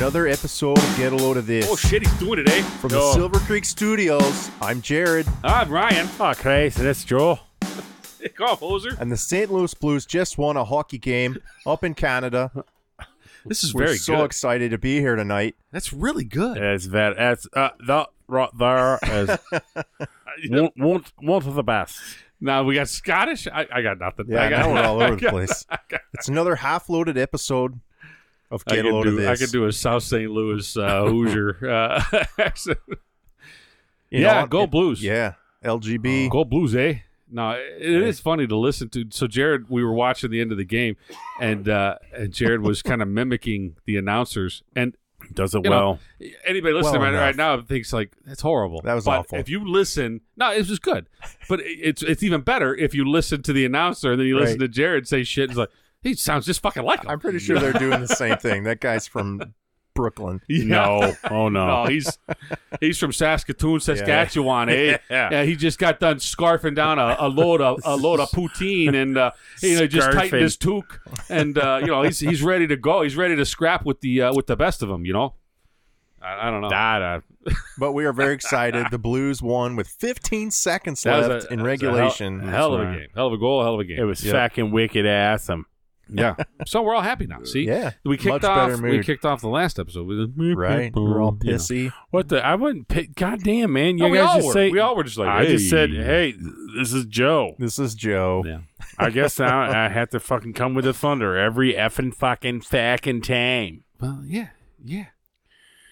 another episode of Get a Load of This. Oh, shit, he's doing it, eh? From the Silver Creek Studios, I'm Jared. I'm Ryan. Oh, Christ, that's Joe. Come on, poser. And the St. Louis Blues just won a hockey game up in Canada. This is We're very so good. excited to be here tonight. That's really good. That's that right there is one of the best. Now, we got Scottish. I got nothing. Yeah, now we're all over the place. It's another half-loaded episode of Get a Load of This. I could do a South St. Louis Hoosier accent. Go Blues. Yeah, LGB. Go Blues, eh? No, it is funny to listen to. So, Jared, we were watching the end of the game, and Jared was kind of mimicking the announcers. And does it well. Anybody listening right now thinks, like, that's horrible. That was but awful. If you listen, no, it was good. But it's even better if you listen to the announcer and then you listen to Jared say shit. It's like, he sounds just fucking like him. I'm pretty sure they're doing the same thing. That guy's from Brooklyn. No. Oh, no. No, he's from Saskatoon, Saskatchewan. Yeah. He just got done scarfing down a load of poutine, and he just tightened his toque, and he's ready to go. He's ready to scrap with the best of them. I don't know. But we are very excited. The Blues won with 15 seconds left in regulation. Hell of a game. Hell of a goal. Hell of a game. It was fucking wicked awesome. Yeah. So we're all happy now. See? Yeah. We kicked off the last episode with right. We're all pissy. What the? I wouldn't pick. Goddamn, man. We all were just like, I just said, hey, this is Joe. This is Joe. Yeah. I guess now I have to fucking come with the thunder every effing fucking time. Well, yeah.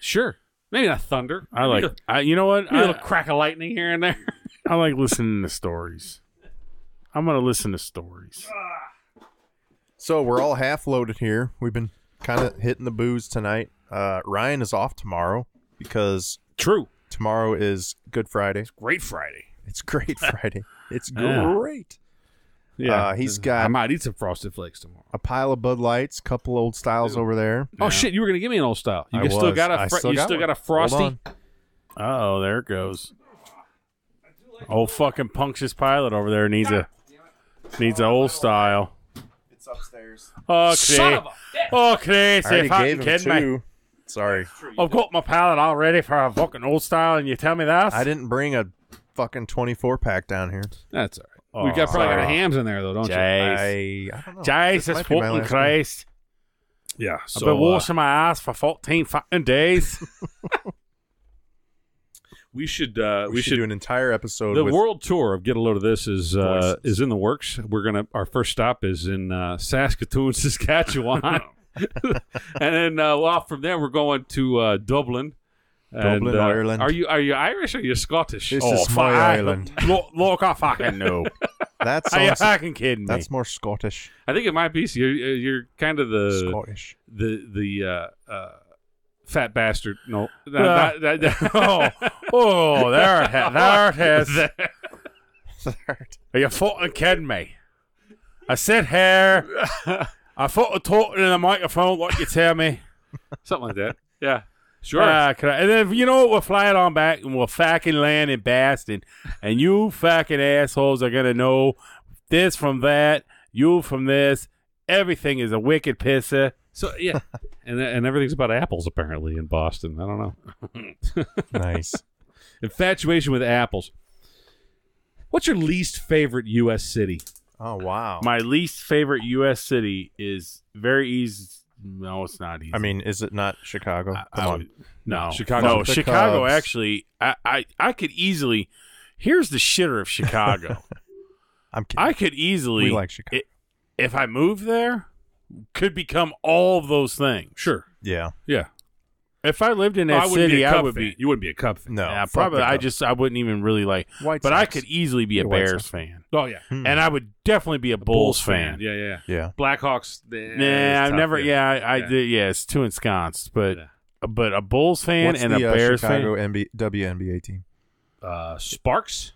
Sure. Maybe not thunder. You know what? A little crack of lightning here and there. I like listening to stories. I'm going to listen to stories. So we're all half loaded here. We've been kind of hitting the booze tonight. Ryan is off tomorrow because tomorrow is Good Friday. It's Great Friday. It's Great Friday. It's great. Yeah, I might eat some Frosted Flakes tomorrow. A pile of Bud Lights, couple old styles over there. Oh shit! You were gonna give me an old style. You still got a Frosty. Oh, there it goes. Old fucking Punctious Pilot over there needs an old style. It's upstairs. Okay. Son of a okay. I already gave him kidding two. me. Sorry. I've got my pallet all ready for a fucking old style, and you tell me that? I didn't bring a fucking 24-pack down here. That's all right. We probably got hams in there though, don't you? I don't know. Jesus fucking Christ. Yeah. I've been washing my ass for 14 fucking days. We should do an entire episode. The world tour of Get a Load of This is in the works. Our first stop is in Saskatoon, Saskatchewan, and then off from there we're going to Dublin. Dublin, Ireland. Are you Irish or are you Scottish? This is my island. Look, I fucking know. That's are you fucking kidding me? That's more Scottish. I think it might be. So you're kind of the Scottish. The fat bastard. No. There it is. Are you fucking kidding me? I sit here. I fucking talking in the microphone like you tell me. Something like that. Yeah. Sure. And then, we'll fly it on back and we'll fucking land in Boston. And you fucking assholes are going to know this from that, you from this. Everything is a wicked pisser. So, yeah. and everything's about apples, apparently, in Boston. I don't know. Nice. Infatuation with apples. What's your least favorite U.S. city? Oh, wow. My least favorite U.S. city is very easy. No, it's not easy. I mean, is it not Chicago? Come on. No. Chicago. No, Chicago, Cubs. Actually, I could easily... Here's the shitter of Chicago. I'm kidding. I could easily... We like Chicago. If I moved there, could become all of those things. Sure. Yeah. If I lived in that city, I would be... You wouldn't be a Cub fan. No. Yeah, probably. I wouldn't even really like... White but Sox. I could easily be a Bears fan. Oh, yeah. And I would definitely be a Bulls fan. Yeah. Blackhawks. I've never... it's too ensconced. But a Bulls fan What's and the, a Bears Chicago fan... WNBA team? Sparks?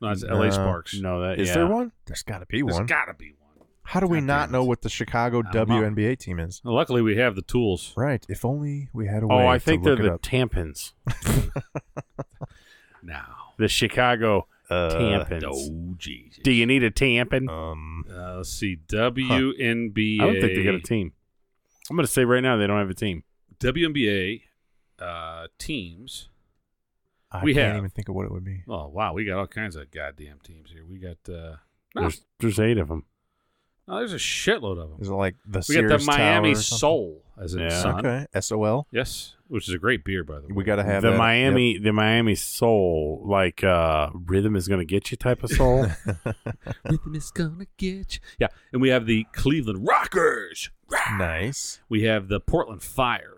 No, it's LA Sparks. No, Is there one? There's got to be one. There's got to be one. How do we not know what the Chicago WNBA team is? Well, luckily, we have the tools. Right. If only we had a way I think to they're look the Tampons. Now. The Chicago Tampons. Oh, geez. Do you need a tampon? Let's see. WNBA. I don't think they got a team. I'm going to say right now they don't have a team. WNBA teams. I can't even think of what it would be. Oh, wow. We got all kinds of goddamn teams here. We got... There's 8 of them. No, there's a shitload of them. Is it like the We got the Miami Soul, as in sun. Okay, SOL. Yes, which is a great beer, by the way. We got to have the that. Miami, the Miami Soul, like rhythm is gonna get you type of soul. Rhythm is gonna get you. Yeah, and we have the Cleveland Rockers. Nice. We have the Portland Fire.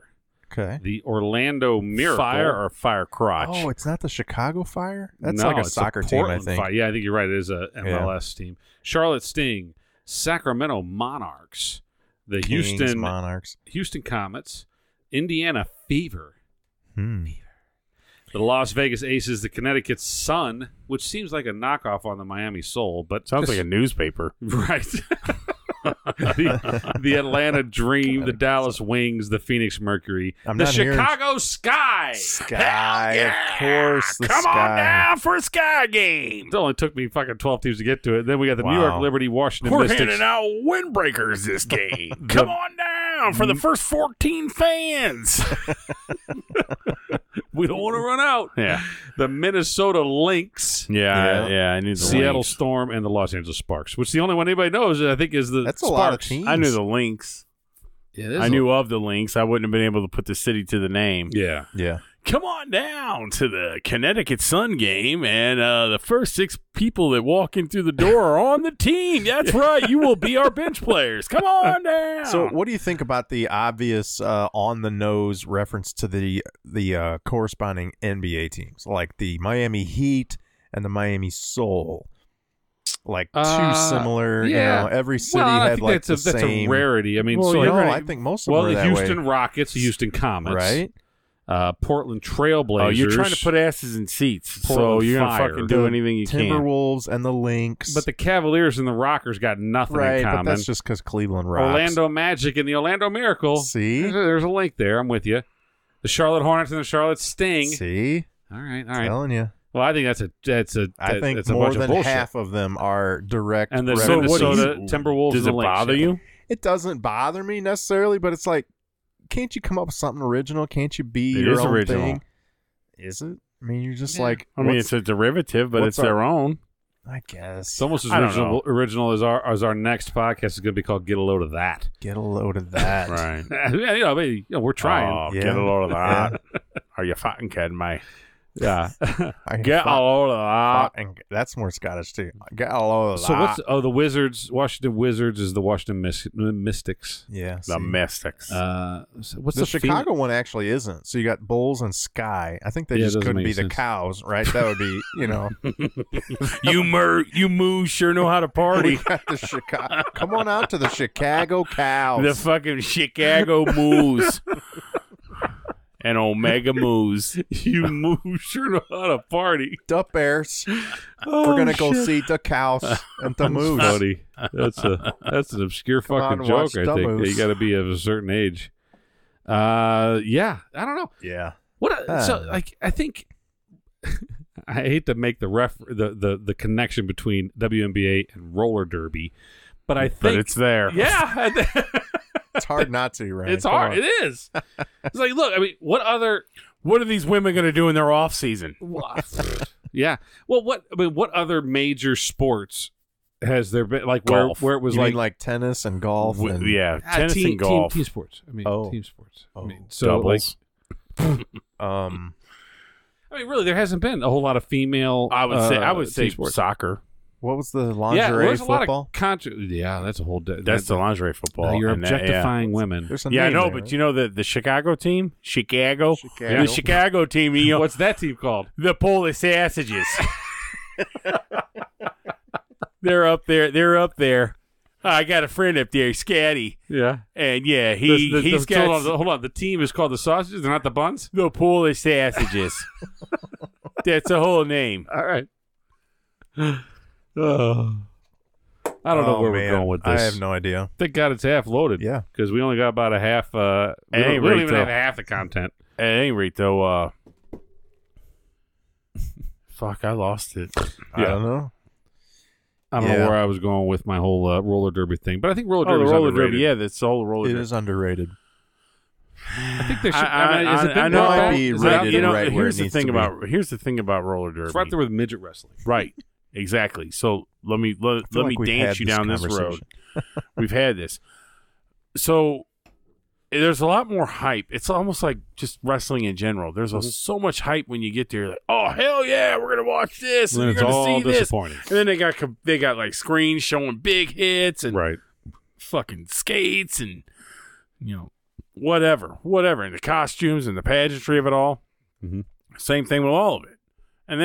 Okay. The Orlando Miracle. Fire or Fire Crotch? Oh, it's not the Chicago Fire? That's No, like a it's soccer the team, I Portland think. Fire. Yeah, I think you're right. It is a MLS team. Charlotte Sting, Sacramento Monarchs, the Kings, Houston Monarchs. Houston Comets, Indiana Fever, Hmm. the Las Vegas Aces, the Connecticut Sun, which seems like a knockoff on the Miami Soul, but Sounds like a newspaper. right. the Atlanta Dream, the Dallas Wings, the Phoenix Mercury, I'm the not hearing- Chicago Sky. Sky, Hell of course. The Come Sky. on down for a Sky game. It only took me fucking 12 teams to get to it. Then we got the New Wow. York Liberty, Washington We're Mystics. handing out windbreakers this game. Come on down for the first 14 fans. We don't want to run out. Yeah. The Minnesota Lynx, Yeah. I knew the Seattle Lynx. Storm, and the Los Angeles Sparks, which the only one anybody knows, I think, is the That's Sparks. a lot of teams. I knew the Lynx. Yeah, I knew of the Lynx. I wouldn't have been able to put the city to the name. Yeah. Yeah. Come on down to the Connecticut Sun game, and the first 6 people that walk in through the door are on the team. That's right. You will be our bench players. Come on down. So, what do you think about the obvious on-the-nose reference to the corresponding NBA teams, like the Miami Heat and the Miami Soul? Like two similar, yeah. you know, every city I had think like that's the a same. rarity. I mean, Well, so no, everybody- I think most of them the were that Houston way. Rockets, the Houston Comets, Right? Portland Trailblazers. Oh, you're trying to put asses in seats, Portland so you're going to Fire. fucking do The anything you can. Timberwolves and the Lynx. But the Cavaliers and the Rockers got nothing right, in common. but that's just because Cleveland rocks. Orlando Magic and the Orlando Miracle. See? There's a link there. I'm with you. The Charlotte Hornets and the Charlotte Sting. See? All right. Telling you. Well, I think I think that's a more bunch of than bullshit. half of them are direct. And the references. Minnesota Timberwolves. Does and it the Lynx. bother you? It doesn't bother me necessarily, but it's like, can't you come up with something original? Can't you be It your is own original. thing? Is it? I mean, you're just Yeah. like. I mean, what's- it's a derivative, but what's it's their own. I guess. It's almost as I don't know. original as our next podcast is going to be called "Get a Load of That." Get a load of that. Right. We're trying. Oh, Yeah. get a load of that. Are you fucking kidding me? Yeah. I Get a load of that. fucking- That's more Scottish too. Get a load of So that. what's the Wizards? Washington Wizards is the Washington Mystics. Yeah. The see. Mystics. So what's The the Chicago one actually isn't. So you got Bulls and Sky. I think they Yeah, it just doesn't couldn't make be the sense. cows, right? That would be, you moos sure know how to we party. got the Chicago. Come on out to the Chicago Cows. The fucking Chicago Moose. And Omega Moose. You move sure know how to party. the Bears. We're gonna go see the cows and the moose. Funny. That's an obscure Come on fucking and joke. watch I the think moose. you got to be of a certain age. Yeah, I don't know. Yeah. I think I hate to make the connection between WNBA and roller derby, but I think But it's there. yeah, It's hard not to, right? it's Come hard. on. It is. It's like, look, I mean, what other? What are these women going to do in their off season? Yeah. Well, what other major sports has there been? Like Golf. where it was You like, mean like tennis and golf? And, Yeah, tennis team, and golf. team sports. I mean, Oh. team sports. I Oh. mean, so Doubles. I mean, really, there hasn't been a whole lot of female. I would say team sports. soccer. What was the Yeah, lingerie there's a lot football? of yeah, that's a whole. That's the lingerie football. You're and that- objectifying women. There's a Yeah, I name know, there, but right? you know the Chicago team? Chicago. Chicago. The Chicago team, you know, What's that team called? the Polish Sausages. They're up there. I got a friend up there, Scatty. Yeah, And yeah, he's got Hold on. The team is called the Sausages. They're not the Buns. the Polish Sausages. That's the whole name. All right. I don't know Oh, where man. we're going with this. I have no idea. Thank God it's half loaded. Yeah. because we only got about a half. We don't ain't right, even though. have half the content. At any rate, though, fuck, I lost it. I don't know. I don't know Yeah. where I was going with my whole roller derby thing, but I think roller Oh, derby the is roller underrated. derby. Yeah, that's all the roller It derby. is underrated. I think they should. I is it been know. brought Might back? be Is it out rated there? right where here's it the thing needs to be. Here's the thing about roller derby. It's right there with midget wrestling. Right. Exactly. So let me feel like we've dance had you this down this road. conversation. We've had this. So there's a lot more hype. It's almost like just wrestling in general. There's so much hype when you get there. Like, oh hell yeah, we're gonna watch this. And And it's you're gonna all see this. disappointing. And then they got like screens showing big hits and Right. fucking skates and whatever, and the costumes and the pageantry of it all. Mm-hmm. Same thing with all of it. And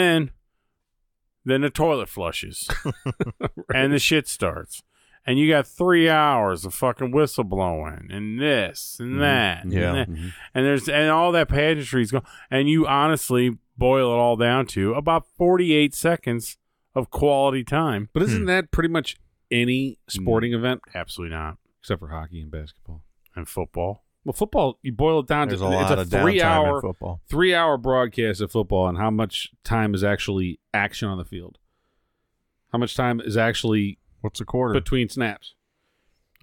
then the toilet flushes and the shit starts. And you got 3 hours of fucking whistle blowing and this and that. Yeah. And all that pageantry is going. And you honestly boil it all down to about 48 seconds of quality time. But isn't that pretty much any sporting event Absolutely not. except for hockey and basketball? And football. Well, football, you boil it down There's to a lot it's of a downtime in football. 3 hour broadcast of football, and how much time is actually action on the field? How much time is actually What's a quarter? between snaps?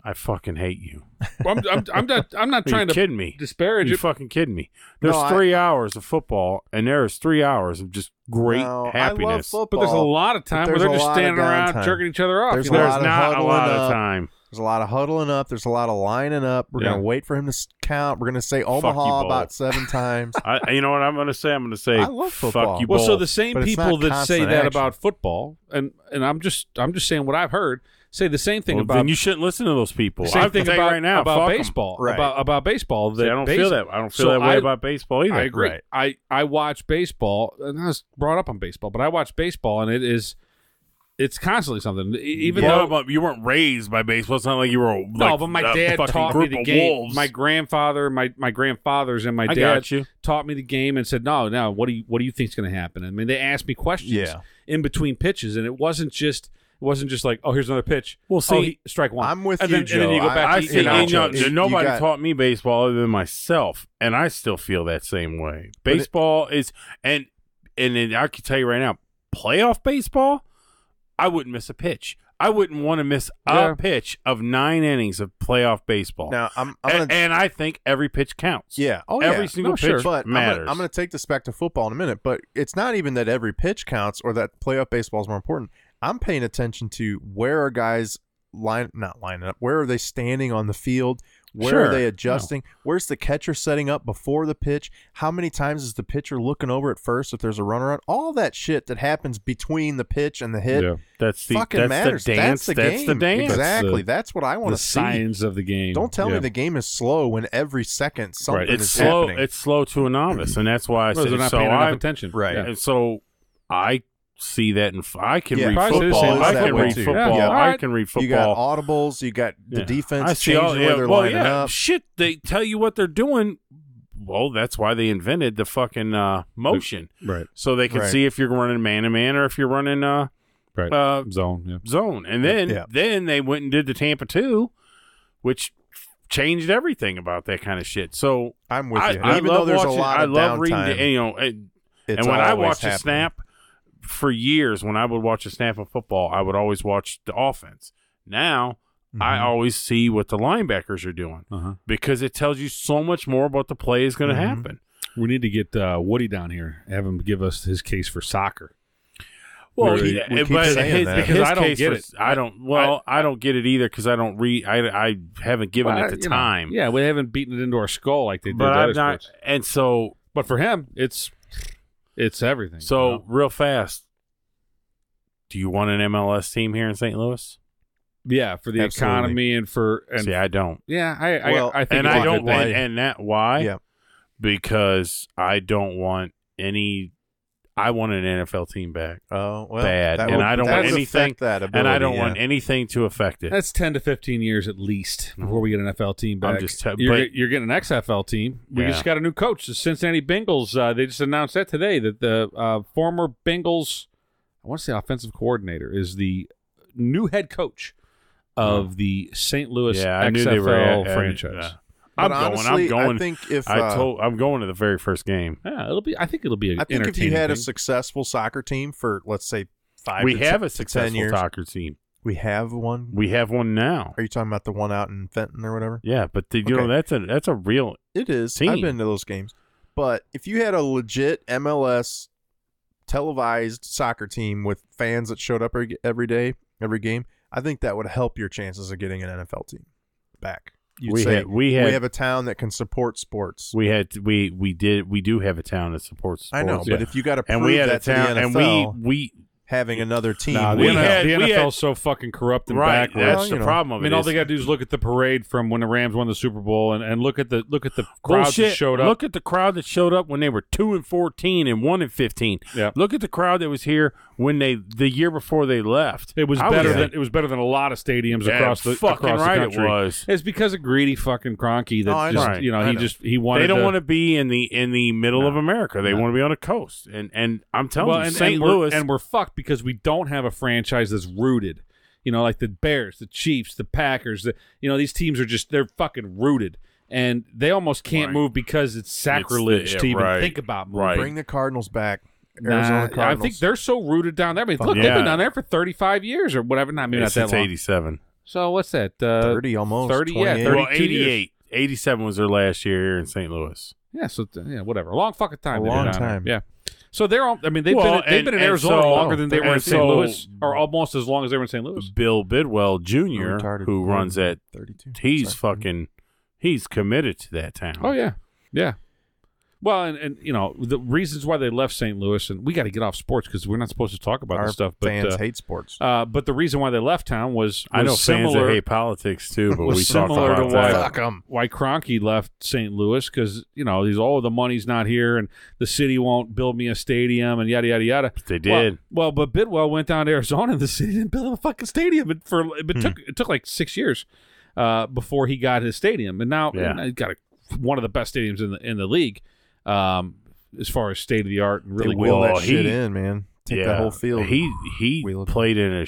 I fucking hate you. Well, I'm not Are trying you to kidding me? disparage You it. fucking kidding me? There's No, 3 hours of football, and there's 3 hours of just great No, I love happiness. football. But there's a lot of time where there's they're a just lot of standing around downtime. jerking each other off. There's you a know? There's lot of not a huddling lot up. of time. There's a lot of huddling up. There's a lot of lining up. We're Yeah. going to wait for him to count. We're going to say you, Omaha Bo. about 7 times. You know what I'm going to say? I'm going to say, I love football. fuck you, Well, Bo. so the same But it's people not that say constant that action. about football, and I'm just saying what I've heard, say the same thing Well, about then you shouldn't listen to those people. same I'll thing tell you about right now. about fuck 'em. baseball. Right. About baseball. See, I don't feel that. I don't feel So that way I- about baseball either. I agree. Right. I watch baseball, and I was brought up on baseball, but I watch baseball, and it's constantly something. Even Yeah, though but you weren't raised by baseball. It's not like you were. no, like, but my a dad fucking taught me group the of game. wolves. My grandfather, my grandfathers, and my I dad got you. taught me the game and said, "No, what do you think's going to happen?" I mean, they asked me questions Yeah. in between pitches, and it wasn't just like, "Oh, here's another pitch." Well, see, strike one. I'm with and you, then, Joe. And then you go back. I to, see. you know, Nobody you got- taught me baseball other than myself, and I still feel that same way. Baseball is, and then I can tell you right now, playoff baseball, I wouldn't miss a pitch. I wouldn't want to miss Yeah. a pitch of 9 innings of playoff baseball. Now, I'm and, gonna, and I think every pitch counts. yeah. Oh, every yeah. single No, pitch sure. But matters. I'm going to take this back to football in a minute, but it's not even that every pitch counts or that playoff baseball is more important. I'm paying attention to where are guys not lining up. Where are they standing on the field? Where Sure. are they adjusting? Where's the catcher setting up before the pitch? How many times is the pitcher looking over at first if there's a runner on? All that shit that happens between the pitch and the hit Yeah. That's the fucking that's matters. the dance. That's the That's game. the dance. Exactly. That's That's what I want the to see. science of the game. Don't tell me Yeah. the game is slow when every second something Right. It's is slow. happening. It's slow to a novice, and that's why I Well, said they're not so. paying enough I attention. Right. Yeah. And so I see that, and I can Yeah. read Probably say the football. same I that can way read too. football. Yeah. I Alright. can read football. You got audibles. You got the Yeah. defense I see changing all, where they're lining up. Shit, they tell you what they're doing. Well, that's why they invented the fucking motion, Right. so they can Right. see if you're running man to man or if you're running Right. Zone. Yeah. zone. And Yeah. then they went and did the Tampa 2, which changed everything about that kind of shit. So I'm with you. I Even love though there's watching, a lot I of love reading, downtime, it's and when I always watch a happening. snap, for years, when I would watch a snap of football, I would always watch the offense. Now, I Mhm. always see what the linebackers are doing Uh-huh. because it tells you so much more about the play is going to Mhm. happen. We need to get Woody down here. Have him give us his case for soccer. Well, We keep saying that. Because I don't get it. I don't get it either because I don't read. I haven't given it the You know, time. yeah, we haven't beaten it into our skull like they did. but with I'm other not. sports. And so, But for him, it's everything. so you know? real fast. Do you want an MLS team here in St. Louis? Yeah, for the Absolutely. economy and See, I don't. yeah, Well, I think And it's I a don't. good thing. And that why? Yeah. Because I don't want any. I want an NFL team back, Oh, well, bad, that and would- I don't that want would anything. affect that ability, and I don't yeah. want anything to affect it. That's 10 to 15 years at least before we get an FL team back. I'm just you're getting an XFL team. We Yeah. just got a new coach, the Cincinnati Bengals. They just announced that today that the former Bengals, I want to say offensive coordinator, is the new head coach of the St. Louis Yeah, I XFL knew they were franchise. yeah. But I'm honestly, going. I think if I'm going to the very first game. Yeah, I think it'll be. I think if you had a thing. successful soccer team for let's say 5 We to have 10 a successful years, soccer team. We have one. We have one now. Are you talking about the one out in Fenton or whatever? Yeah, but you know that's a real. It is. team. I've been to those games. But if you had a legit MLS televised soccer team with fans that showed up every day, every game, I think that would help your chances of getting an NFL team back. We have a town that can support sports. We do have a town that supports sports. I know, but if you got to prove and we had that a town, to the NFL, and we having another team. Nah, the NFL's so fucking corrupt and right. backwards. That's the problem of it. I mean, all they got to do is look at the parade from when the Rams won the Super Bowl, and look at the crowd that showed up. Look at the crowd that showed up when they were 2-14 and 1-15. Yeah. Look at the crowd that was here when the year before they left. It was better than a lot of stadiums across the country. It was. It's because of greedy fucking Kroenke that he wanted. They don't want to be in the middle of America. They want to be on the coast. And I'm telling you, St. Louis, and we're fucked because we don't have a franchise that's rooted. You know, like the Bears, the Chiefs, the Packers. These teams are they're fucking rooted. And they almost can't move because it's sacrilege to even think about moving. Right. Bring the Cardinals back. Arizona Cardinals. I think they're so rooted down there. I mean, look, they've been down there for 35 years or whatever. Not that long. 87. So what's that? 30 almost. 30, 28. Well, 88. 87 was their last year here in St. Louis. Yeah, so whatever. A long fucking time. A long time. Yeah. So they've been in Arizona longer than they were in St. Louis, or almost as long as they were in St. Louis. Bill Bidwell Jr., who runs at 32. He's committed to that town. Oh yeah, yeah. Well, and the reasons why they left St. Louis, and we got to get off sports because we're not supposed to talk about this stuff. But fans hate sports. But the reason why they left town was I know similar, fans that hate politics too, but we talk about to why Kroenke left St. Louis because the money's not here and the city won't build me a stadium and yada yada yada. But they did. But Bidwell went down to Arizona and the city didn't build him a fucking stadium. It took like 6 years before he got his stadium, and now he got one of the best stadiums in the league. As far as state of the art and really wheel that shit in, man. Take that whole field. He played in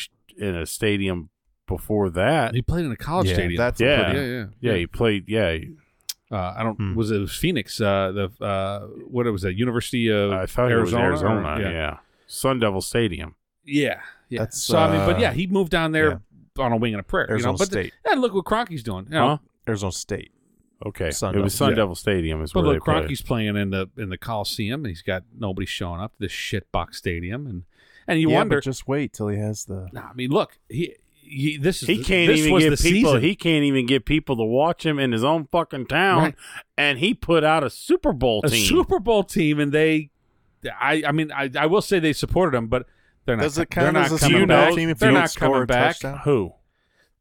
a stadium before that. He played in a college stadium. That's he played. Yeah, I don't. Was it Phoenix? What was that? University of I thought Arizona. It was Arizona. Sun Devil Stadium. Yeah. But he moved down there on a wing and a prayer. Arizona State. And look what Kroenke's doing. Arizona State. Okay, it was Sun Devil Stadium. But look, Kroenke's playing in the Coliseum, and he's got nobody showing up to this shitbox stadium, and you wonder. But just wait till he has the. I mean, look, he can't even get people to watch him in his own fucking town, and he put out a Super Bowl team, and I will say they supported him, but they're not. Does it count as a coming back? team if they're you not coming back. Who?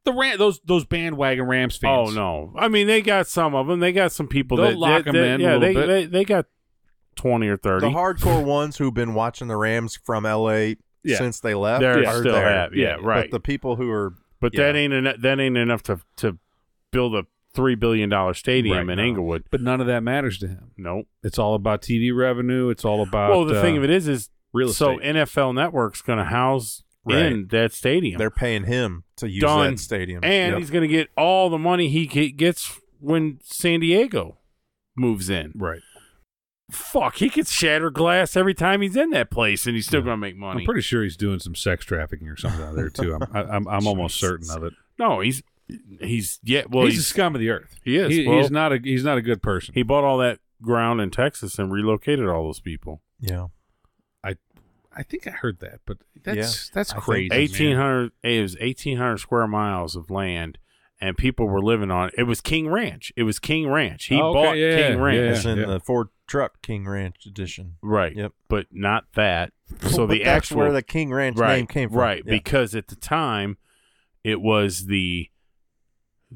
Those bandwagon Rams fans. Oh no! I mean, they got some of them. They got some people They'll that lock them in. Yeah, they got 20 or 30. The hardcore ones who've been watching the Rams from LA since they left they're are still there. right. But the people who are, that ain't enough to build a $3 billion stadium in Inglewood. But none of that matters to him. Nope. It's all about TV revenue. It's all about. The thing of it is real estate. So NFL Network's going to house. In that stadium. They're paying him to use that stadium. And he's going to get all the money he gets when San Diego moves in. Right. Fuck, he gets shattered glass every time he's in that place, and he's still going to make money. I'm pretty sure he's doing some sex trafficking or something out there, too. I'm almost certain of it. No, he's a scum of the earth. He is. He's not a good person. He bought all that ground in Texas and relocated all those people. Yeah. I think I heard that, but that's crazy. 1,800. It was 1,800 square miles of land, and people were living on it. It was King Ranch. He bought King Ranch. It's in the Ford truck King Ranch edition. Right. Yep. But not that. So that's actual where the King Ranch name came from. Right. Yeah. Because at the time, it was the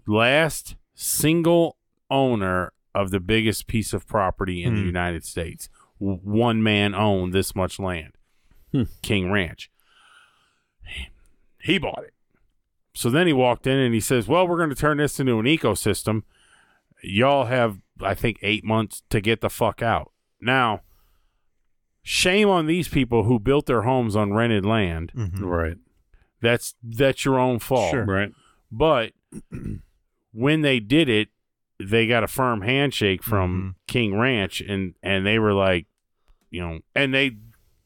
last single owner of the biggest piece of property in the United States. One man owned this much land. King Ranch. He bought it. So then he walked in and he says, well, we're going to turn this into an ecosystem. Y'all have, I think, 8 months to get the fuck out. Now, shame on these people who built their homes on rented land. Mm-hmm. Right. That's your own fault. Sure. Right. But when they did it, they got a firm handshake from King Ranch, and they were like, and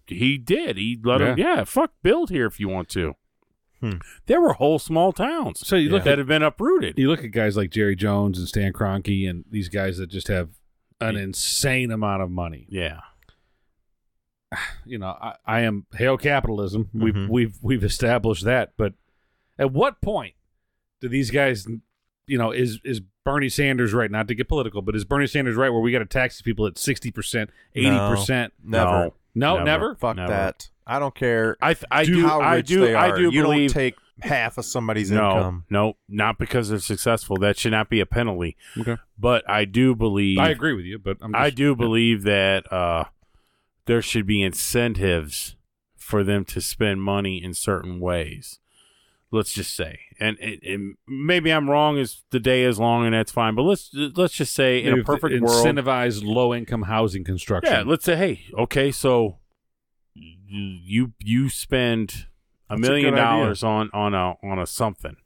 he did. He let him, fuck, build here if you want to. There were whole small towns So you look that have been uprooted. You look at guys like Jerry Jones and Stan Kroenke and these guys that just have an insane amount of money. Yeah. You know, I am hail capitalism. We've established that, but at what point do these guys, you know, is Bernie Sanders right? Not to get political, but is Bernie Sanders right where we got to tax people at 60%, 80%? Never. No, never. Fuck Never. that. I don't care I do how rich they are. You believe don't take half of somebody's income. No, not because they're successful. That should not be a penalty. Okay. But I do believe I agree with you, but I do believe that there should be incentives for them to spend money in certain ways. Let's just say, and maybe I'm wrong as the day is long, and that's fine. But let's just say in a perfect world, incentivize low income housing construction. yeah. Let's say, hey, okay, so you spend $1 million on a something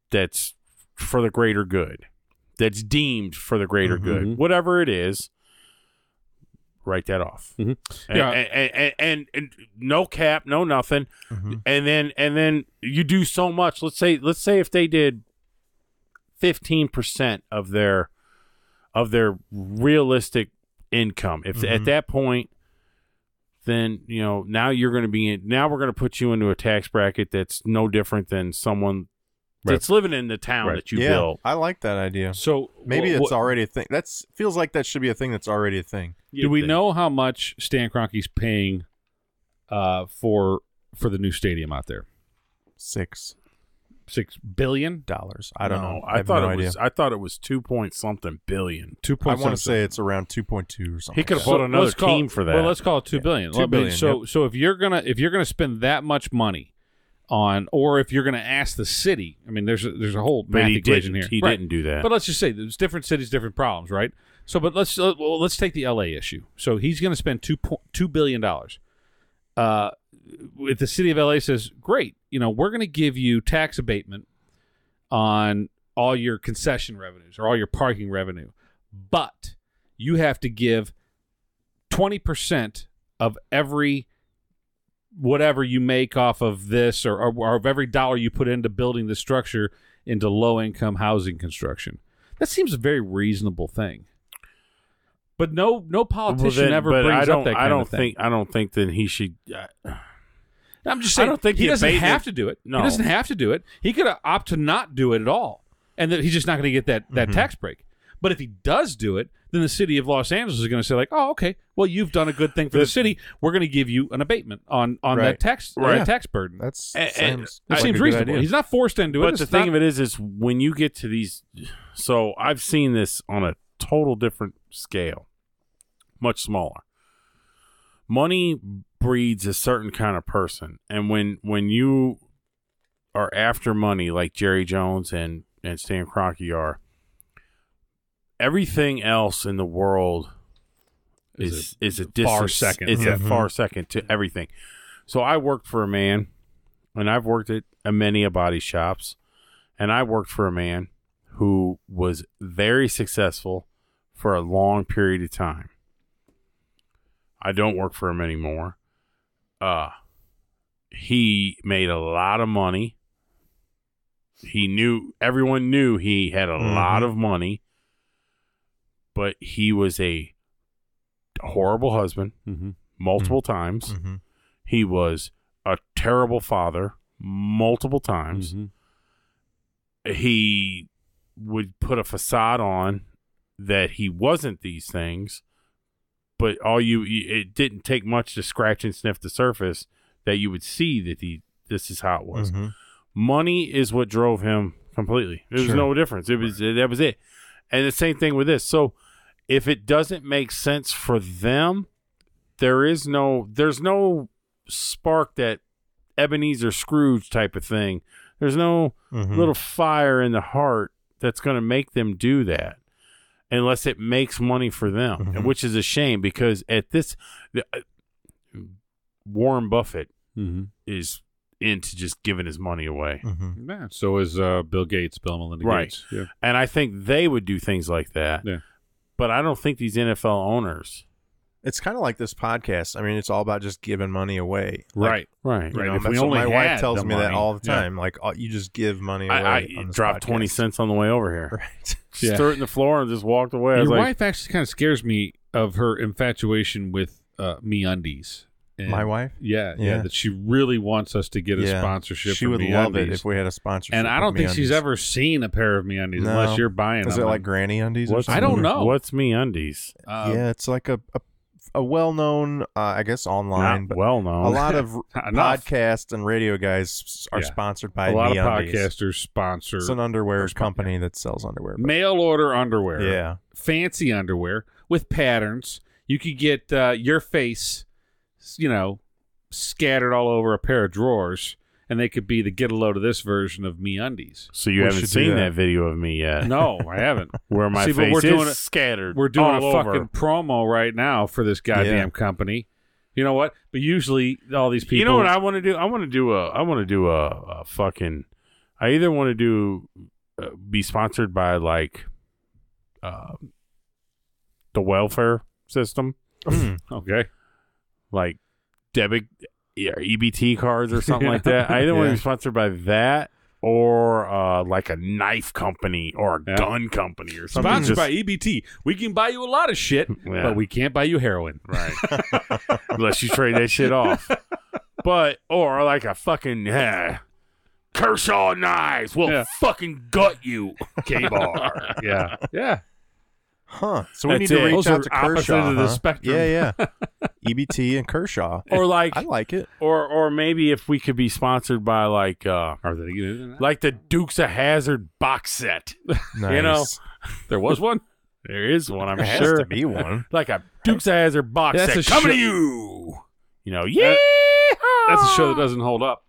that's for the greater good, that's deemed for the greater good, whatever it is. Write that off. And no cap, no nothing. And then you do so much. Let's say if they did 15% of their realistic income. If at that point, then you know now you're going to be now we're going to put you into a tax bracket that's no different than someone that's living in the town that you built. I like that idea. So maybe it's already a thing. That feels like that should be a thing that's already a thing. Do we know how much Stan Kroenke's paying for the new stadium out there? $6 billion. I don't know. I thought it was 2 point something billion. I want to say it's around 2.2 or something. He could have bought another team for that. Well, let's call it $2 billion. $2 billion. So if you're gonna spend that much money on, or if you're going to ask the city, I mean, there's a whole math equation here. He didn't do that. But let's just say there's different cities, different problems, right? So, but let's take the LA issue. So he's going to spend $2 billion. If the city of LA says, great, you know, we're going to give you tax abatement on all your concession revenues or all your parking revenue, but you have to give 20% of every whatever you make off of this or of every dollar you put into building the structure into low-income housing construction. That seems a very reasonable thing. But no politician ever brings up that kind of thing. I don't think that he should. I'm just saying. I don't think he doesn't have to do it. No. He doesn't have to do it. He could opt to not do it at all, and that he's just not going to get that tax break. But if he does do it, then the city of Los Angeles is going to say, like, oh, okay, well, you've done a good thing for the city. We're going to give you an abatement on that tax burden. That seems reasonable. He's not forced into it. But the thing of it is when you get to these, so I've seen this on a total different scale, much smaller. Money breeds a certain kind of person, and when you are after money, like Jerry Jones and Stan Kroenke are, everything else in the world is a far second. It's a far second to everything. So I worked for a man, and I've worked at many body shops, and I worked for a man who was very successful for a long period of time. I don't work for him anymore. He made a lot of money. Everyone knew he had a lot of money. But he was a horrible husband multiple times. He was a terrible father multiple times. He would put a facade on that he wasn't these things, but it didn't take much to scratch and sniff the surface that you would see that this is how it was. Money is what drove him completely. There was no difference. That was it. And the same thing with this. So if it doesn't make sense for them, there's no spark, that Ebenezer Scrooge type of thing. There's no little fire in the heart that's going to make them do that unless it makes money for them, which is a shame because Warren Buffett is into just giving his money away. Yeah, so is Bill Gates, Bill and Melinda Gates. Yeah. And I think they would do things like that. Yeah. But I don't think these NFL owners It's kind of like this podcast. I mean, it's all about just giving money away. Right. Right. You know, If that's we what only my wife had tells the me that money. all the time. Like, you just give money away. I on this dropped podcast. 20 cents on the way over here. Right. Just threw it in the floor and just walked away. I was Your like, wife actually kind of scares me of her infatuation with MeUndies. And My wife? Yeah, Yeah. that she really wants us to get a sponsorship. She for would MeUndies. love it if we had a sponsorship. And I don't of think she's MeUndies. ever seen a pair of MeUndies No. unless you're buying Is them. it like Granny Undies? Or what's something? I don't know. What's MeUndies? Yeah, it's like a well-known, I guess, online, Not but well known. a lot of Enough. podcasts and radio guys are Yeah. sponsored by a lot MeUndies. of podcasters sponsor It's an underwear company that sells underwear. but- mail order underwear. Yeah. Fancy underwear with patterns. You could get your face, scattered all over a pair of drawers, and they could be the get a load of this version of MeUndies. So you We haven't should do seen that. that video of me yet? No, I haven't. Where my See, but face we're doing is it- scattered. We're doing all a over. fucking promo right now for this goddamn Yeah. company. You know what? But usually all these people. You know what I want to do? I want to do a fucking. I either want to do be sponsored by like the welfare system, Okay. like debit, EBT cards or something like that. I either want to Yeah. be sponsored by that or like a knife company or a gun company or something. Sponsored Just- by EBT. We can buy you a lot of shit, Yeah. but we can't buy you heroin. Right. Unless you trade that shit off. But, or like a fucking Kershaw knives will Yeah. fucking gut you, K-Bar. Yeah. Yeah. Huh. So we That's need to it. reach Those out are to opposite Kershaw. of the huh? spectrum. Yeah, yeah. EBT and Kershaw. Or like, I like it. or maybe if we could be sponsored by like Are they getting that? the Dukes of Hazzard box set. Nice. You know, There was one? there is one, I'm There has sure. to be one. Like a Dukes of Hazzard box That's set a coming show- to you. You know, yeah. That's a show that doesn't hold up.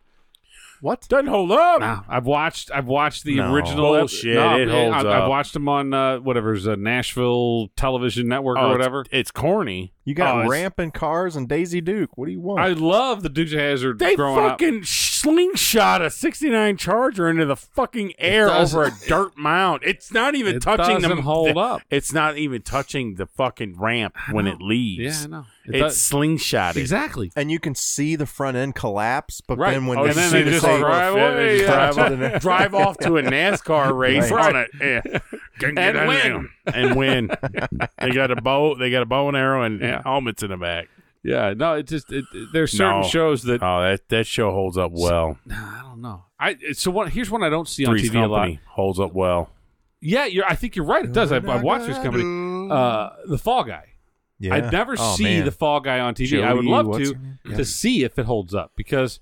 What? Doesn't hold up. No, I've watched the No. original. Bullshit, it holds I've up. watched them on whatever's a Nashville Television Network Oh, or whatever. It's corny. You got it's- rampant cars and Daisy Duke. What do you want? I love the Dukes of Hazzard They growing up. fucking slingshot a 69 Charger into the fucking air doesn't- over a dirt mound. It's not even It touching doesn't hold up. It's not even touching the fucking ramp when it leaves. Yeah, I know. It's slingshotted. exactly. And you can see the front end collapse, but Right. then when Oh, you and then see they the just car drive go fit, away, they just yeah. drive on it. Drive off to a NASCAR race Right. on it. Yeah. And win. And win. They got a bow and arrow and Yeah. helmets in the back. Yeah, no, it's just there's certain No. shows that Oh, that show holds up well. I don't know. Here's one I don't see on Three's TV a lot. Company holds up well. Yeah, I think you're right. It does. I've watched this company. The Fall Guy. Yeah. I'd never Oh, see man. the Fall Guy on TV. I would Jody, love what's to her name? to see if it holds up because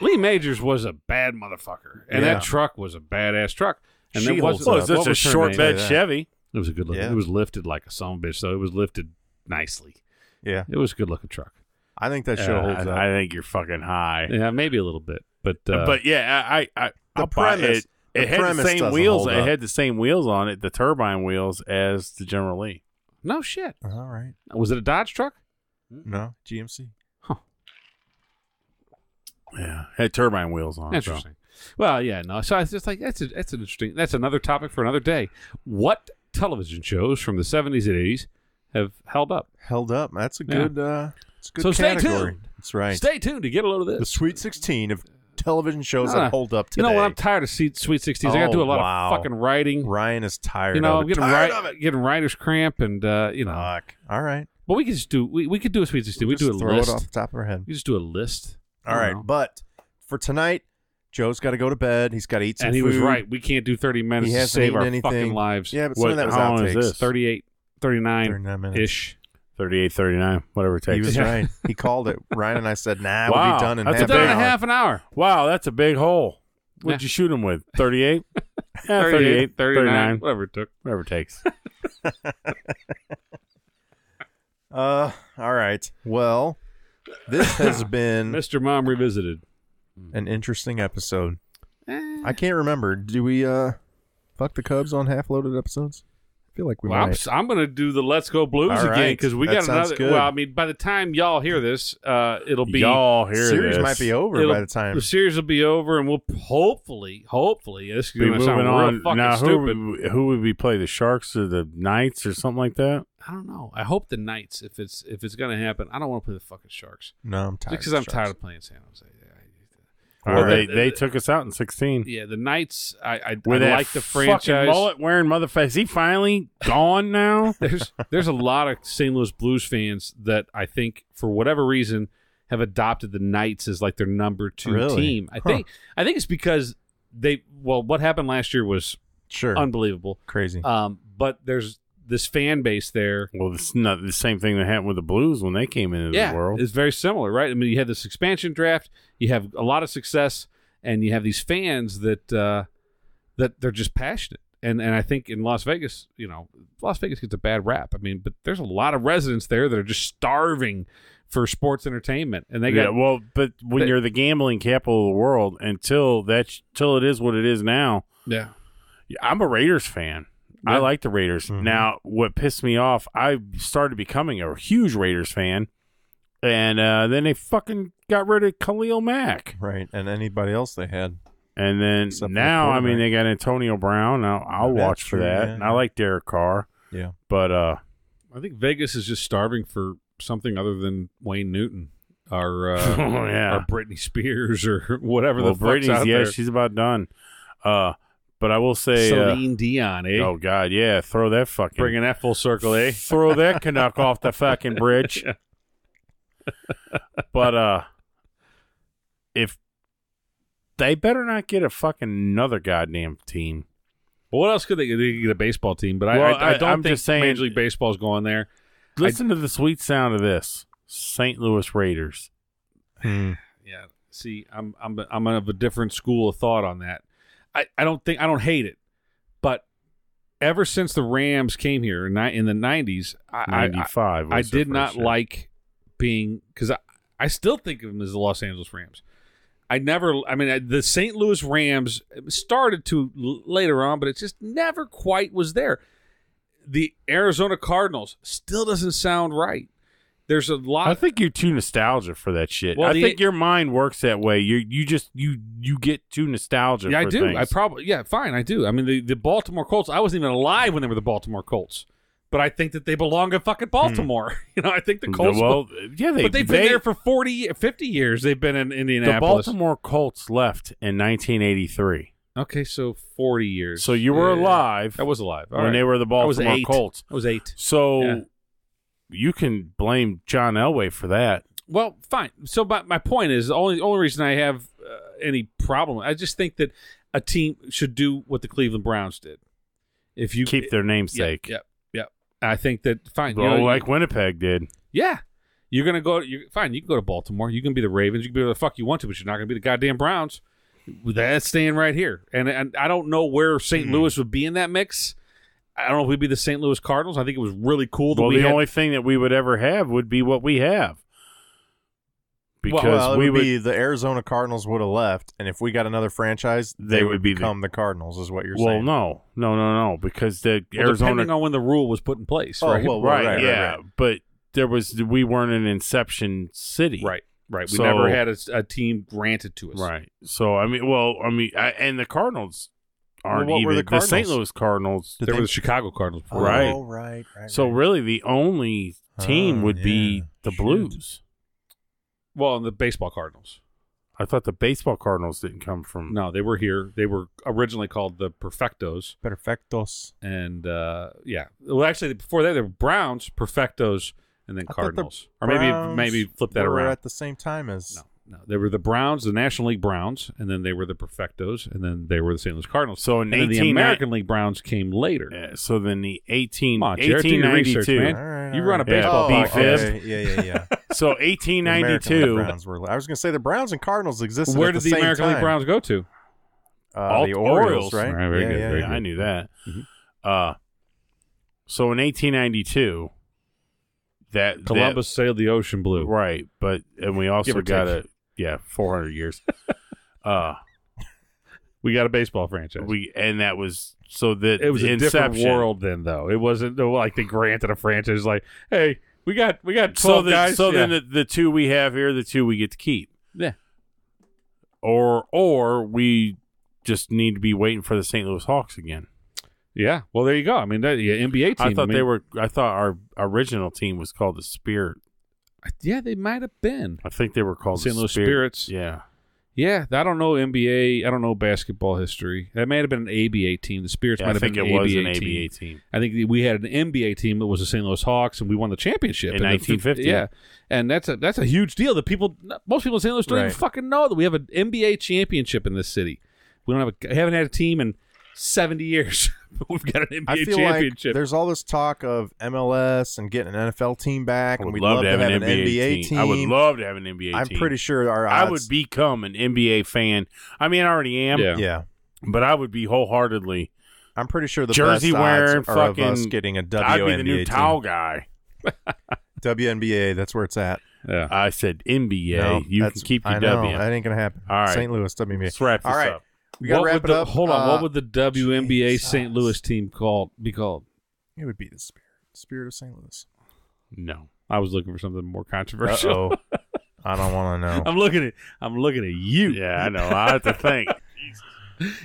Lee Majors was a bad motherfucker, and Yeah. that truck was a badass truck. And She there holds was Well, up. it's just what a was her short name? bed Yeah. Chevy. It was a good looking. Yeah. It was lifted like a son of a bitch, so it was lifted nicely. Yeah. It was a good looking truck. I think that show holds up. I think you're fucking high. Yeah, maybe a little bit, but yeah, I'll buy premise- it. It the had the premise same doesn't wheels. hold It up. had the same wheels on it, the turbine wheels, as the General Lee. no shit. All right. Was it a Dodge truck? No, GMC. Yeah, had turbine wheels on. Interesting. Well, yeah, no. So it's just like that's an interesting. That's another topic for another day. What television shows from the 70s and 80s have held up? Held up. That's a Yeah. good. It's a good So stay category. tuned. That's right. Stay tuned to get a load of The this. Sweet 16 of television shows Ah, that hold up You today. know what? I'm tired of Sweet 16s. I got to do a lot wow. of fucking writing. Ryan is tired. You know, of I'm it. getting Tired of it. getting writer's cramp, and you know. Fuck. All right. But we could just do. We could do a Sweet 16. We Just do a throw list. it off the top of our head. We just do a list. All right, but for tonight, Joe's got to go to bed. He's got to eat some And he food. was right. We can't do 30 minutes He to hasn't save eaten our anything. fucking lives. Yeah, but some of that was how long is outtakes. this? 38, 39 39 minutes. ish. 38, 39, whatever it He takes. was right. He called it. Ryan and I said, "Nah, Wow, we'll be done in that's half Done an in a hour." half an hour. Wow, that's a big hole. What'd Yeah. you shoot him with? 38? 38, 39, 39, whatever it took. whatever it takes. All right. Well, this has been Mr. Mom Revisited. an interesting episode. I can't remember. Do we fuck the Cubs on half-loaded episodes? I feel like we Well, might. I'm going to do the Let's Go Blues All again right. because we That got sounds another. good. Well, I mean, by the time y'all hear this, it'll be Y'all hear Series this. might be over by the time. the series will be over, and we'll hopefully, this is Be going to moving sound real on. fucking Now, stupid. who would we play? The Sharks or the Knights or something like that? I don't know. I hope the Knights, if it's going to happen, I don't want to play the fucking Sharks. No, I'm tired. Because I'm tired of playing San Jose. Well, they took us out in 16. Yeah, the Knights. I With like the franchise. Mullet wearing motherfucker. Is he finally gone now? There's a lot of St. Louis Blues fans that I think, for whatever reason, have adopted the Knights as like their number 2 team. I think it's because what happened last year was unbelievable, crazy. But there's this fan base there. Well, it's not the same thing that happened with the Blues when they came into the world. It's very similar, right? I mean, you had this expansion draft, you have a lot of success, and you have these fans that they're just passionate. And I think in Las Vegas, Las Vegas gets a bad rap. I mean, but there's a lot of residents there that are just starving for sports entertainment, and they got but when you're the gambling capital of the world, until it is what it is now. Yeah, I'm a Raiders fan. I like the Raiders. Mm-hmm. Now, what pissed me off, I started becoming a huge Raiders fan, and then they fucking got rid of Khalil Mack. Right, and anybody else they had. And then now, I mean, they got Antonio Brown. Now, I'll watch for that. Yeah. And I like Derek Carr. Yeah. But I think Vegas is just starving for something other than Wayne Newton or or Britney Spears or whatever the fuck's out there. She's about done. But I will say Celine Dion, eh? Oh God, yeah, throw that fucking bringing that full circle, eh? Throw that Canuck off the fucking bridge. But if they better not get a fucking another goddamn team. Well, what else could they get? They could get a baseball team, but I don't think Major League Baseball's going there. Listen to the sweet sound of this: St. Louis Raiders. Yeah. See, I'm of a different school of thought on that. I don't hate it, but ever since the Rams came here in the 90s, 95, I did not like being, because I still think of them as the Los Angeles Rams. The St. Louis Rams started to later on, but it just never quite was there. The Arizona Cardinals still doesn't sound right. There's a lot. I think you're too nostalgic for that shit. Well, I think your mind works that way. You get too nostalgic. Yeah, for I do. Things. Fine, I do. I mean, the Baltimore Colts. I wasn't even alive when they were the Baltimore Colts, but I think that they belong in fucking Baltimore. I think the Colts. Well, but they've been there for 50 years. They've been in Indianapolis. The Baltimore Colts left in 1983. Okay, so 40 years. So you were alive. I was alive when they were the Baltimore Colts. I was 8. So. You can blame John Elway for that. Well, fine. So my point is, the only reason I have any problem, I just think that a team should do what the Cleveland Browns did. If you keep their namesake. Yeah. I think that, fine. Like Winnipeg did. Yeah. You're going to go, fine, you can go to Baltimore. You can be the Ravens. You can be whatever the fuck you want to, but you're not going to be the goddamn Browns. That's staying right here. And I don't know where St. Louis would be in that mix. I don't know if we'd be the St. Louis Cardinals. I think it was really cool that the only thing that we would ever have would be what we have. Because the Arizona Cardinals would have left, and if we got another franchise, they would become the Cardinals, is what you're saying. Well, no, because the Arizona, depending on when the rule was put in place, right? Right. But we weren't an inception city, right. We never had a team granted to us, right? So and the Cardinals. Aren't what even were the St. Louis Cardinals. They were the Chicago Cardinals before. Right. Oh, right. So really the only team would be the Blues. Well, and the baseball Cardinals. I thought the baseball Cardinals didn't come from... No, they were here. They were originally called the Perfectos. And, well, actually, before that, they were Browns, Perfectos, and then Cardinals. Or maybe flip that around. At the same time as... No, they were the Browns, the National League Browns, and then they were the Perfectos, and then they were the St. Louis Cardinals. So the American League Browns came later. Yeah, so then the 1892. Research, man. All right, you run a baseball podcast. Okay. Yeah. So 1892. I was going to say the Browns and Cardinals existed. Where did the American League Browns go to? The Orioles, right? All right, very good. Very good. I knew that. Mm-hmm. So in 1892, Columbus sailed the ocean blue. Right, and we also got 400 years. We got a baseball franchise. That was so that it was a different world then, though. It wasn't like they granted a franchise like, hey, we got 12 guys. So then the two we have here, the two we get to keep. Yeah. Or we just need to be waiting for the St. Louis Hawks again. Yeah. Well, there you go. I mean, NBA team. I thought our original team was called the Spirit. Yeah, they might have been. I think they were called St. the Louis Spirit. Spirits. Yeah. Yeah, I don't know NBA. I don't know basketball history. That might have been an ABA team. The Spirits might have been an ABA team. I think we had an NBA team that was the St. Louis Hawks, and we won the championship in 1950. Yeah, and that's a huge deal. Most people in St. Louis don't even fucking know that we have an NBA championship in this city. We haven't had a team in 70 years. We've got an NBA I feel championship. Like there's all this talk of MLS and getting an NFL team back, and we'd love to have an NBA team. I would love to have an NBA team. I'm pretty sure our odds... I would become an NBA fan. I mean, I already am. Yeah. But I would be wholeheartedly. I'm pretty sure the jersey best wearing odds are of us getting a WNBA I'd be the new team. towel guy. WNBA, that's where it's at. Yeah. I said NBA. No, you can keep your I know, W. That ain't going to happen. All right. St. Louis, WNBA. Let's wrap this up. We got to wrap it up. Hold on. What would the WNBA St. Louis team be called? It would be the Spirit of St. Louis. No. I was looking for something more controversial. Uh-oh. I don't want to know. I'm looking at you. Yeah, I know. I have to think.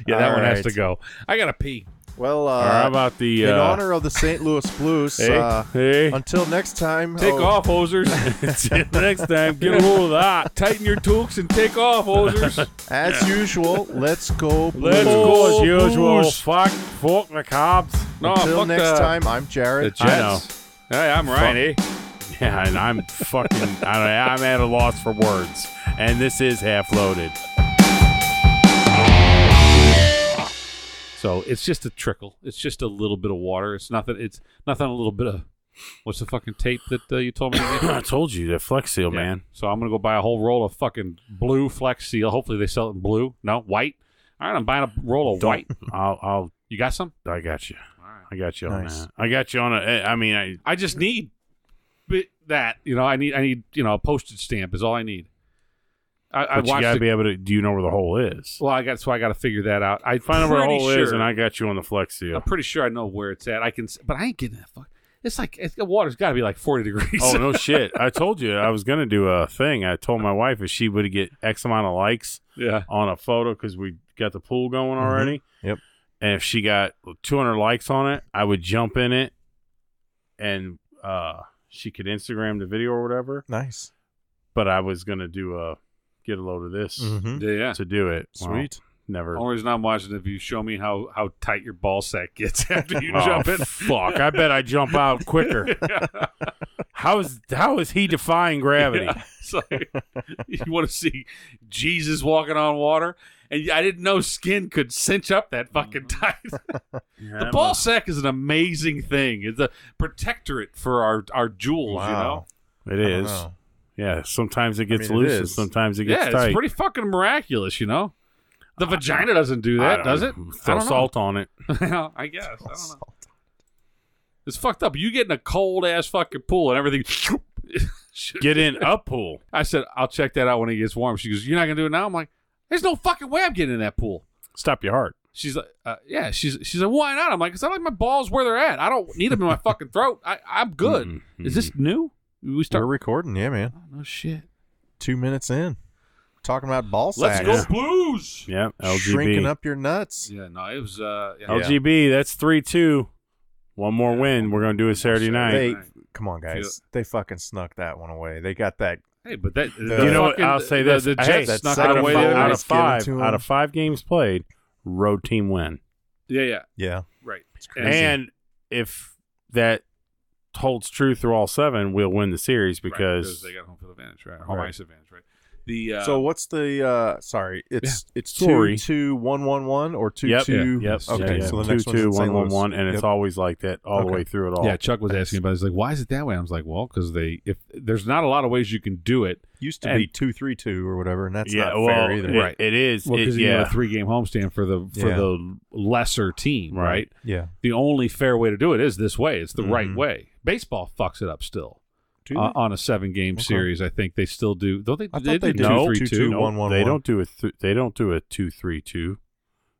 Yeah, that one has to go. I got to pee. Well, how about the... in honor of the St. Louis Blues, until next time... Take off, hosers. Until next time, get a hold of that. Tighten your toques and take off, hosers. As usual, let's go Blues. Let's go as usual. Fuck the Cubs. No, until fuck next time, I'm Jared. The Jets. Hey, I'm Ryan, Yeah, and I'm fucking... I'm at a loss for words. And this is Half Loaded. So it's just a trickle. It's just a little bit of water. It's nothing. It's nothing. A little bit of what's the fucking tape that you told me to get? I told you the Flex Seal, man. So I'm gonna go buy a whole roll of fucking blue Flex Seal. Hopefully they sell it in blue. No, white. All right, I'm buying a roll of white. I'll. You got some? I got you. All right. I got you Nice. on that. I got you on a. I mean, I just need that. I need a postage stamp is all I need. But you gotta be able to. Do you know where the hole is? Well, I got to figure that out. I Find out where the hole is, and I got you on the Flex Seal. I'm pretty sure I know where it's at. But I ain't getting that fuck. It's like the water's got to be like 40 degrees. Oh no shit! I told you I was gonna do a thing. I told my wife if she would get X amount of likes, on a photo because we got the pool going already. Yep. And if she got 200 likes on it, I would jump in it, and she could Instagram the video or whatever. Nice. But I was gonna get a load of this to do it. Sweet. Never. The only reason I'm watching if you show me how tight your ball sack gets after you jump in. Fuck! I bet I jump out quicker. How is he defying gravity? Yeah. So, you want to see Jesus walking on water? And I didn't know skin could cinch up that fucking tight. The ball sack is an amazing thing. It's a protectorate for our jewels, Wow. It is. Yeah, sometimes it gets loose and sometimes it gets tight. It's pretty fucking miraculous, The vagina doesn't do that, does it? Throw salt on it. I guess. I don't know. It's fucked up. You get in a cold-ass fucking pool and everything... Get in a pool. I said, I'll check that out when it gets warm. She goes, you're not going to do it now? I'm like, there's no fucking way I'm getting in that pool. Stop your heart. She's like, yeah. She's like, why not? I'm like, because I like my balls where they're at. I don't need them in my fucking throat. I'm good. Mm-hmm. Is this new? We're recording, yeah, man. Oh, no shit. 2 minutes in. Talking about ball sacks. Let's go Blues. Yep, LGB. Shrinking up your nuts. Yeah, no, it was... LGB, that's 3-2. One more win. We're going to do it Saturday night. Come on, guys. They fucking snuck that one away. They got that... Hey, but that... you know what? I'll say this. The Jets snuck it away. Out of 5 games played, road team win. Yeah. Right. And if that holds true through all 7, we'll win the series because they got home field advantage, right? Home ice advantage, right? So what's the sorry, it's 2-2-1-1-1 or 2-2. Yep. Okay, so the next 2-2-1-1-1, and it's always like that all the way through it all. Yeah, Chuck was asking about it. He's like, why is it that way? I was like, well, because if there's not a lot of ways you can do it. Used to be 2-3-2 or whatever, and that's not fair either. Right. It is. Well, because you have a 3-game homestand for the lesser team, right? Yeah. The only fair way to do it is this way. It's the right way. Baseball fucks it up still. On a 7-game series, I think they still do. Don't they? I thought they do 2-3-2. 2-3-2. They don't do they don't do a 2-3-2.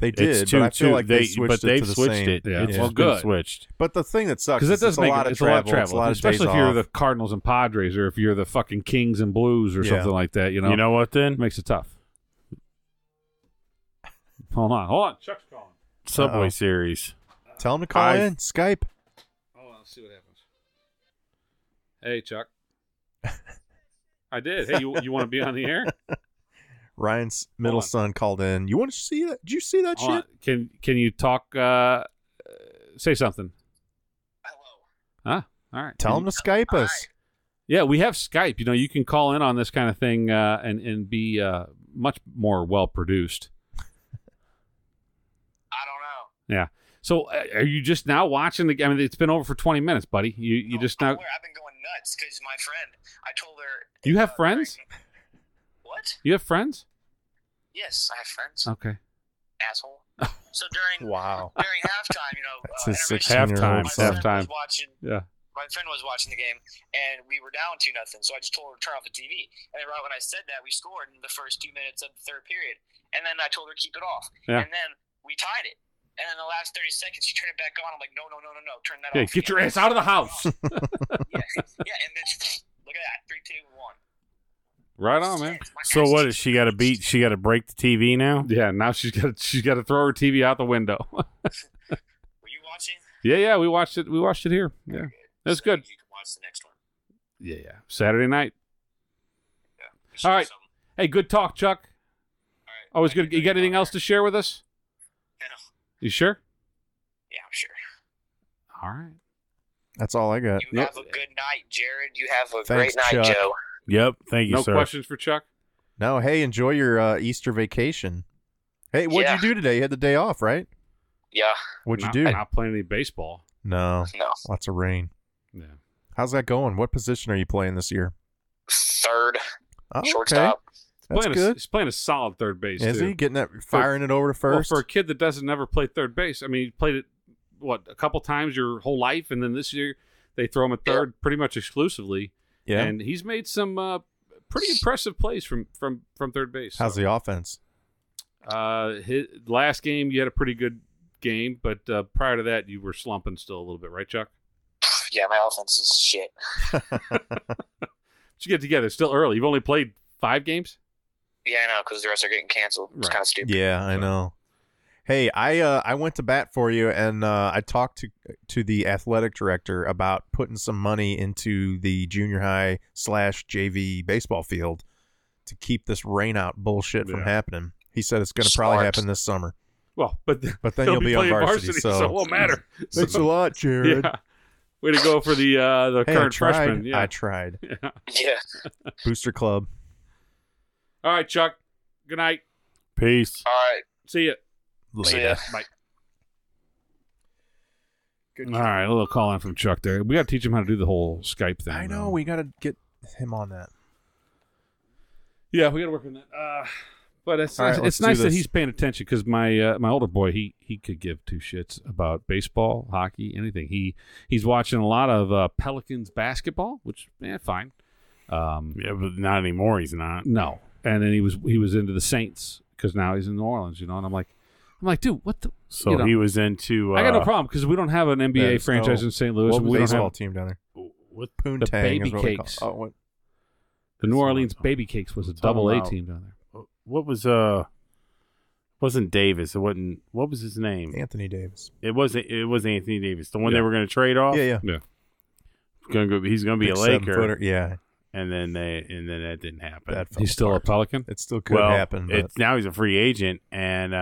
They did, but I feel like they switched it to the same. Yeah, it's well, good. Switched. But the thing that sucks is it's a lot of travel. It's a lot of especially days if you're off. the Cardinals and Padres, or if you're the fucking Kings and Blues, or something like that. You know what? Then it makes it tough. Hold on, Chuck's calling. Subway Series. Tell him to call in. Skype. Hold on, let's see what happens. Hey, Chuck. I did. Hey, you want to be on the air? Ryan's middle son called in. You want to see that? Did you see that Hold shit? on. Can you talk? Say something. Hello. All right. Tell him to Skype us. Yeah, we have Skype. You can call in on this kind of thing and be much more well produced. I don't know. Yeah. So are you just now watching the game? I mean, it's been over for 20 minutes, buddy. You just now. I've been going nuts because my friend. I told her. You have friends? What? You have friends? Yes, I have friends. Okay. Asshole. So during Wow. halftime, That's his intermission, 16-year-old my son. friend was watching. Yeah. My friend was watching the game, and we were down 2-0. So I just told her to turn off the TV. And then right when I said that, we scored in the first 2 minutes of the third period. And then I told her to keep it off. Yeah. And then we tied it. And in the last 30 seconds, she turned it back on. I'm like, no, turn that Hey, off. get your ass out of the house. Yeah, and then look at that, 3, 2, 1. Right on, man. So what is she got to beat? She got to break the TV now? Yeah, now she's got to throw her TV out the window. Were you watching? Yeah, we watched it. We watched it here. Yeah, that's good. You can watch the next one. Yeah. Saturday night. Yeah. All right. Hey, good talk, Chuck. All right. Always good. You got anything else to share with us? No. You sure? Yeah, I'm sure. All right. That's all I got. You have a good night, Jared. You have a Thanks, great night, Chuck. Joe. Yep. Thank you, No sir. questions for Chuck? No, hey, enjoy your Easter vacation. Hey, what'd you do today? You had the day off, right? Yeah. What'd you do? Not playing any baseball. No, No. lots of rain. Yeah. How's that going? What position are you playing this year? Third. Oh, Shortstop. That's good. He's playing a solid third base, Is too. he getting that, firing it over to first? Well, for a kid that doesn't never play third base, I mean, he played it, a couple times your whole life, and then this year they throw him at third pretty much exclusively. Yeah. And he's made some pretty impressive plays from third base. How's the offense? His last game, you had a pretty good game, but prior to that, you were slumping still a little bit, right, Chuck? Yeah, my offense is shit. But you get together. Still early. You've only played 5 games? Yeah, I know, because the rest are getting canceled. It's Right. kind of stupid. Yeah, I know. Hey, I went to bat for you, and I talked to the athletic director about putting some money into the junior high / JV baseball field to keep this rainout bullshit from happening. He said it's going to probably happen this summer. Well, but then he'll you'll be on playing varsity, so it won't matter. Thanks a lot, Jared. Yeah. Way to go for the Hey, current I tried. freshman. Yeah. I tried. Yeah. Yeah. Booster Club. All right, Chuck. Good night. Peace. All right. See ya. See Later. ya. Bye. Good All right, a little call in from Chuck there. We got to teach him how to do the whole Skype thing. I know. though. We got to get him on that. Yeah, we got to work on that. But it's All right, nice, let's it's nice do that this. he's paying attention because my older boy he could give 2 shits about baseball, hockey, anything. He's watching a lot of Pelicans basketball, which fine. Yeah, but not anymore. He's not. No, and then he was into the Saints because now he's in New Orleans, and I'm like, dude, what the? So he was into. I got no problem because we don't have an NBA There's franchise no- in St. Louis. What and was we the don't baseball have team down there? What the Poontang Baby is what we call- Cakes. Oh, what? the New That's what Orleans I'm Baby Cakes was a talking double A about. team down there. What was wasn't Davis? It wasn't. What was his name? Anthony Davis. It wasn't Anthony Davis. The one Yeah. they were going to trade off. Yeah. He's going to be Big a Laker. 7-footer. Yeah. And then that didn't happen. That fell He's still a apart. Pelican. It still could well, happen. But it's now he's a free agent, and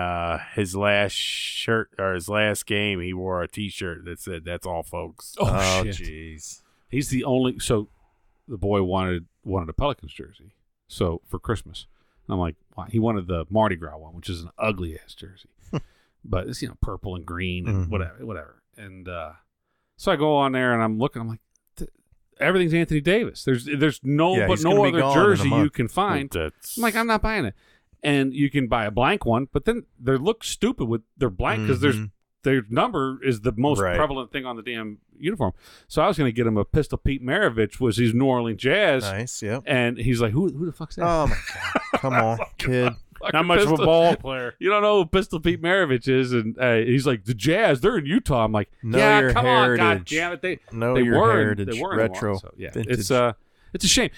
his last shirt or his last game, he wore a T-shirt that said "That's all, folks." oh, shit. jeez. He's the only. So the boy wanted a Pelicans jersey. So for Christmas, and I'm like, why? He wanted the Mardi Gras one, which is an ugly ass jersey, but it's purple and green and whatever. And so I go on there and I'm looking. I'm like, everything's Anthony Davis. There's no Yeah, but he's no gonna be other gone in a jersey month. you can find. I'm like, I'm not buying it. And you can buy a blank one, but then they look stupid with their blank because their number is the most Right. prevalent thing on the damn uniform. So I was going to get him a Pistol Pete Maravich, was his New Orleans Jazz, Nice. Yep. and he's like, "Who the fuck's that?" Oh my god! Come on, kid. Fucking Not much of a Pistol- ball player. You don't know who Pistol Pete Maravich is, and he's like, "The Jazz, they're in Utah." I'm like, Know "Yeah, your come on, god heritage. damn it, they Know they your were heritage. they were in Retro. New Orleans." So, yeah, Vintage. it's a shame.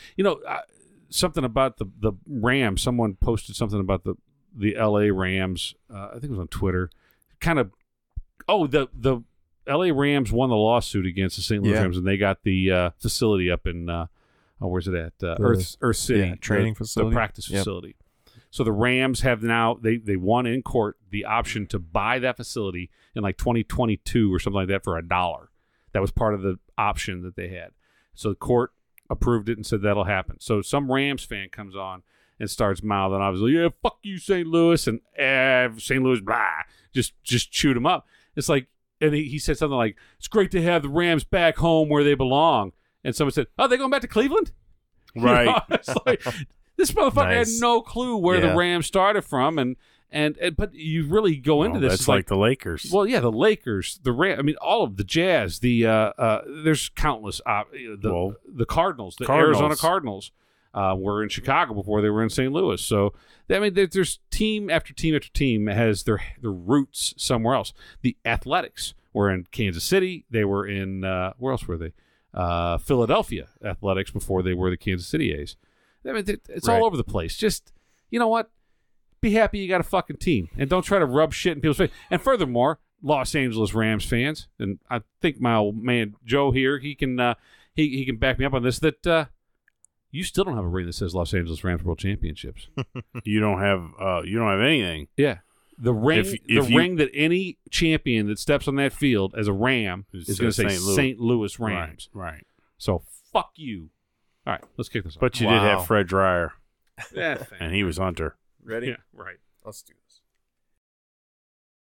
Something about the Rams. Someone posted something about the LA Rams. I think it was on Twitter. Kind of the L.A. Rams won the lawsuit against the St. Louis Yeah. Rams, and they got the facility up in where's it at? Earth City, training facility, the practice facility. So the Rams have now they won in court the option to buy that facility in like 2022 or something like that for $1. That was part of the option that they had. So the court approved it and said that'll happen. So some Rams fan comes on and starts mouthing, obviously, yeah, fuck you, St. Louis, and St. Louis, blah, just shoot him up. It's like, and he said something like, it's great to have the Rams back home where they belong. And someone said, oh, they're going back to Cleveland? Right. You know, it's like, this motherfucker had no clue where the Rams started from, and but you really go into this. That's like the Lakers. Well, yeah, the Lakers, the Rams. I mean, all of the Jazz. There's countless. The Cardinals, the Arizona Cardinals, were in Chicago before they were in St. Louis. So I mean, there's team after team after team has their roots somewhere else. The Athletics were in Kansas City. They were in where else were they? Philadelphia Athletics before they were the Kansas City A's. I mean, it's all over the place. Just, you know what? Be happy you got a fucking team, and don't try to rub shit in people's face. And furthermore, Los Angeles Rams fans, and I think my old man Joe here, he can he can back me up on this. That you still don't have a ring that says Los Angeles Rams World Championships. You don't have anything. Yeah, the ring, ring that any champion that steps on that field as a Ram is going to say St. Louis Rams. Right. So fuck you. All right, let's kick this off. But you did have Fred Dreyer, Yeah, and he was Hunter. Ready? Yeah, right. Let's do this.